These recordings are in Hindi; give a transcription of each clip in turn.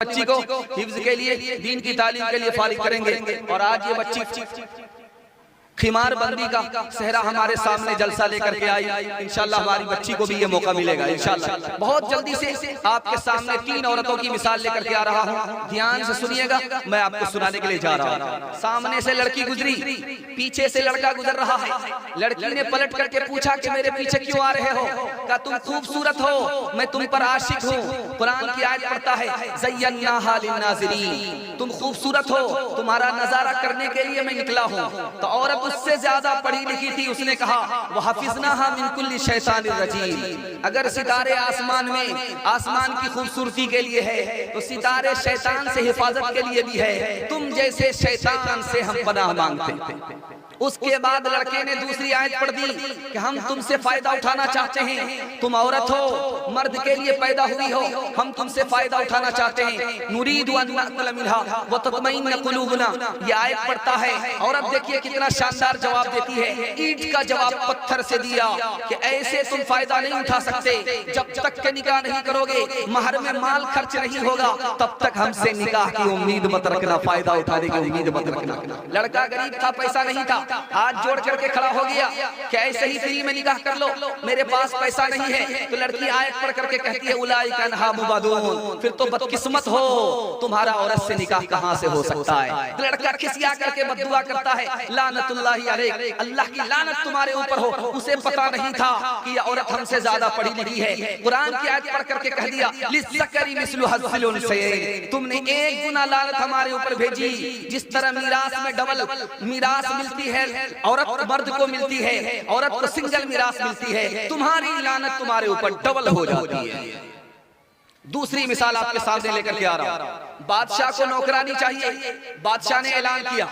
बच्ची को हिफ्ज के लिए, दीन की तालीम के लिए फारिग करेंगे। और आज ये बच्ची खिमार बंदी का सेहरा हमारे सामने जलसा लेकर के आई। इंशाल्लाह हमारी बच्ची को भी ये मौका मिलेगा इंशाल्लाह। बहुत जल्दी से आपके सामने 3 औरतों की मिसाल लेकर के आ रहा हूँ, ध्यान से सुनिएगा, मैं आपको सुनाने के लिए जा रहा हूँ। सामने से लड़की गुजरी, पीछे से लड़का गुजर रहा है। लड़की ने पलट करके पूछा कि मेरे पीछे क्यों आ रहे हो? कहा तुम खूबसूरत हो, मैं तुम पर आशिक हूँ। कुरान की आयत पढ़ता है, ज़य्यन्नाहा लिन्नाज़िरीन, तुम खूबसूरत हो, तुम्हारा नजारा करने के लिए मैं निकला हूँ। तो औरत उससे ज्यादा पढ़ी लिखी थी, उसने कहा वह हफिज़नाहा मिन कुल्ली शैतानिर रजीम, अगर सितारे आसमान में आसमान की खूबसूरती के लिए है तो सितारे शैतान से हिफाजत के लिए भी है। तुम जैसे शैतान से हम पनाह मांगते हैं। उसके बाद लड़के ने दूसरी आयत पढ़ दी कि हम तुमसे फायदा उठाना चाहते हैं, तुम औरत हो, मर्द के लिए पैदा हुई हो, हम तुमसे फायदा उठाना चाहते हैं। नुरीदु अन नअकुल मिनहा व तत्मइन्न कुलूबुना, ये आयत पढ़ता है। औरत देखिए कितना शानदार जवाब देती है, ईंट का जवाब पत्थर से दिया कि ऐसे तुम फायदा नहीं उठा सकते, जब तक के निकाह नहीं करोगे, महर में माल खर्च नहीं होगा, तब तक हमसे निकाह की उम्मीद मत रखना, फायदा उठाने की उम्मीद मत रखना। लड़का गरीब था, पैसा नहीं था, हाथ जोड़ करके खड़ा हो गया कि ऐसे ही फ्री में निकाह कर लो, मेरे पास पैसा नहीं है। तो लड़की आयत पढ़ करके कहती है उलाइका अन्हा मुबादून, फिर तो बदकिस्मत हो, तुम्हारा औरत से निकाह कहां से हो सकता है। तो लड़का खिसिया करके बद्दुआ करता है, लानतुल्लाहि अलैक, अल्लाह की लानत तुम्हारे ऊपर हो। उसे पता नहीं था कि ये औरत हमसे ज्यादा पढ़ी लिखी है। कुरान की आयत पढ़ करके कह दिया लिस्सकरी मिस्लु हज़्ज़िल उनसयैन, तुमने एक गुना लानत हमारे ऊपर भेजी। जिस तरह मीरास में डबल मीरास मिलती है, औरत मर्द को मिलती है, औरत को सिंगल मीरास मिलती है, तुम्हारी लानत तुम्हारे ऊपर डबल हो जाती है। दूसरी मिसाल आपके सामने लेकर के आ रहा हूं। बादशाह को नौकरानी चाहिए, बादशाह ने ऐलान किया,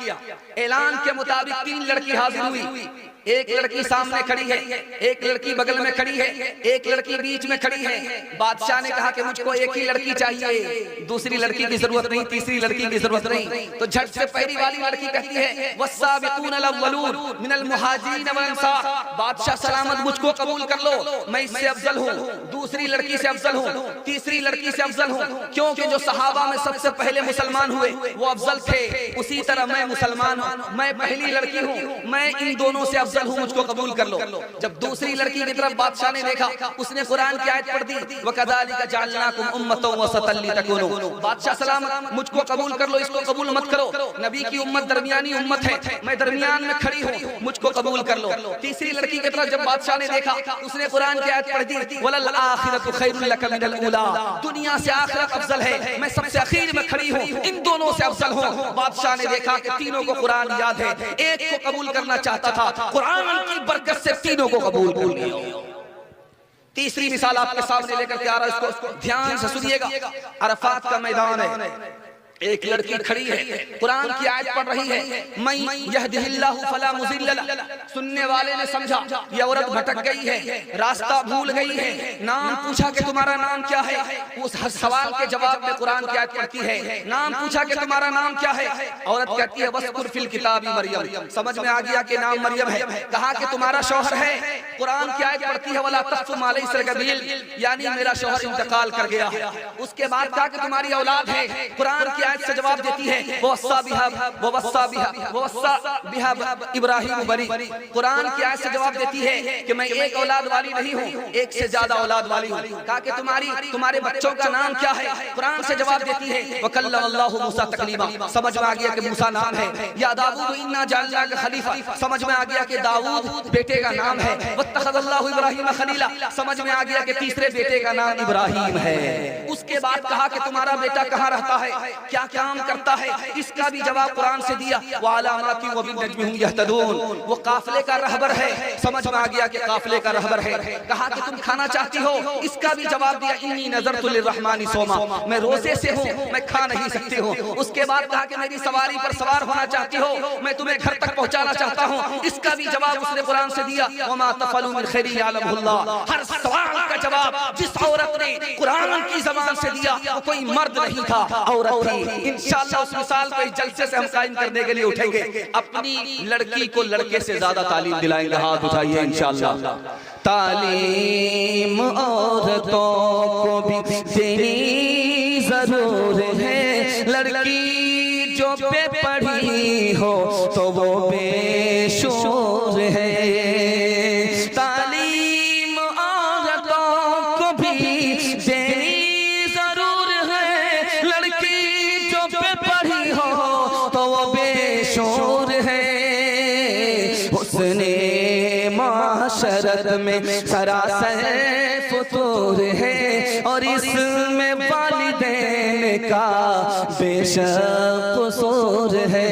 ऐलान के मुताबिक 3 लड़की हाजिर हुई। एक लड़की सामने खड़ी है, एक लड़की बगल में खड़ी है, एक लड़की बीच में खड़ी है। बादशाह ने कहा कि मुझको एक ही लड़की चाहिए, दूसरी लड़की की जरूरत नहीं, तीसरी लड़की की जरूरत नहीं। तो झट से पहली वाली लड़की कहती है वस्साबिकूनल अव्वलून मिनल मुहाजिरीन वल अंसार, बादशाह सलामत मुझको कबूल कर लो, मैं इससे अफजल हूँ, दूसरी लड़की से अफजल हूँ, तीसरी लड़की से अफजल हूँ, क्योंकि जो सहाबा में सबसे पहले मुसलमान हुए वो अफजल थे, उसी तरह मैं मुसलमान हूँ, मैं पहली लड़की हूँ, मैं इन दोनों से अफजल हूँ, मुझको कबूल कर लो। जब दूसरी लड़की की तरफ बादशाह ने देखा, उसने कुरान की आयत पढ़ दी, वकज़ालिका जअलनाकुम उम्मतन वसतन लितकूनू, बादशाह सलामत मुझको कबूल कर लो, इसको कबूल मत करो, नबी की उम्मत दरमियानी उम्मत है, मैं दरमियान में खड़ी हूँ, मुझको कबूल कर लो। तीसरी लड़की की तरफ जब बादशाह ने देखा, उसने कुरान की आयत पढ़ दी, वलल आखिरतु खैरुल लक मिनल ऊला, दुनिया से आखिरत अफजल है, मैं सबसे आखिर में खड़ी हूँ, इन दोनों से अफजल हूँ। बादशाह ने देखा कि तीनों को कुरान याद है, एक को कबूल करना चाहता था, कुरान की बरकत से तीनों को कबूल कर लिया। तीसरी मिसाल आपके सामने लेकर के आ रहा है, इसको ध्यान से सुनिएगा। अरफात का मैदान है, एक लड़की खड़ी है, कुरान की आयत पढ़ रही है, मैं यहदिहिल्लाहु फला मुज़िल्ल लह, सुनने वाले ने समझा ये औरत भटक गई है, रास्ता भूल गई है। नाम पूछा कि तुम्हारा नाम क्या है, उस सवाल के जवाब में कुरान की आयत पढ़ती है, नाम पूछा कि तुम्हारा नाम क्या है, औरत कहती है वस्कुर फिल किताबी मरियम, समझ में आ गया कि नाम मरियम है। कहा कि तुम्हारा शौहर है, कुरान की आयत पढ़ती है वला तख्फु मा लैसा बिल, यानी मेरा शौहर इंतकाल कर गया है। उसके बाद कहा कि तुम्हारी औलाद है, कुरान की से जवाब देती है इब्राहिम बरी, कुरान की आयत से जवाब देती है कि मैं एक औलाद वाली नहीं हूँ, एक से ज्यादा औलाद वाली हूँ। कहा कि तुम्हारे बच्चों का नाम क्या है, कुरान से जवाब देती है वकल्लमल्लाहु मूसा तकलीमा, समझ में आ गया कि मूसा नाम है। या दाऊद इन्ना जअलनाका खलीफा, समझ में आ गया कि दाऊद बेटे का नाम है। वत्तखज़ल्लाहु इब्राहीम खलीला, समझ में आ गया कि तीसरे बेटे का नाम इब्राहिम है। उसके बाद कहा कि तुम्हारा बेटा कहाँ रहता है, क्या काम करता है, इसका भी जवाब कुरान से दिया, वालामाती व बिन्नज्मि हुम यहतदून, वो काफिले का रहबर है, समझ में आ गया कि काफिले का रहबर है। कहा कि तुम खाना चाहती हो, इसका भी जवाब दिया, इन्नी नज़रतु लिर्रहमानी सोमा, मैं रोजे से हूँ, मैं खा नहीं सकती हूँ। उसके बाद कहा कि मेरी सवारी पर सवार होना चाहती हो, मैं तुम्हें घर तक पहुँचाना चाहता हूँ, इसका भी जवाब उसने कुरान से दिया, वमा तफअलू मिन खैरिन यअलमुहुल्लाह। हर सवाल का जवाब जिस औरत ने कुरान की ज़बान से दिया, वो कोई मर्द नहीं था, औरत थी। इंशाअल्लाह उस मिसाल को इस जलसे से हम कायम करने के लिए उठेंगे, अपनी लड़की को लड़के से ज्यादा तालीम दिलाएंगे। हाथ उठाइए इंशाअल्लाह। तालीम औरतों को भी देनी जरूर है, लड़की जो बेपढ़ी हो तो वो बेशूर है। तालीम औरतों को भी देनी जरूर है, लड़की जो बेपढ़ी हो तो वो बेशूर है। हुस्ने माशरत में सरासर फतूर है, और इसमें वालिदैन का बेशक कसूर है।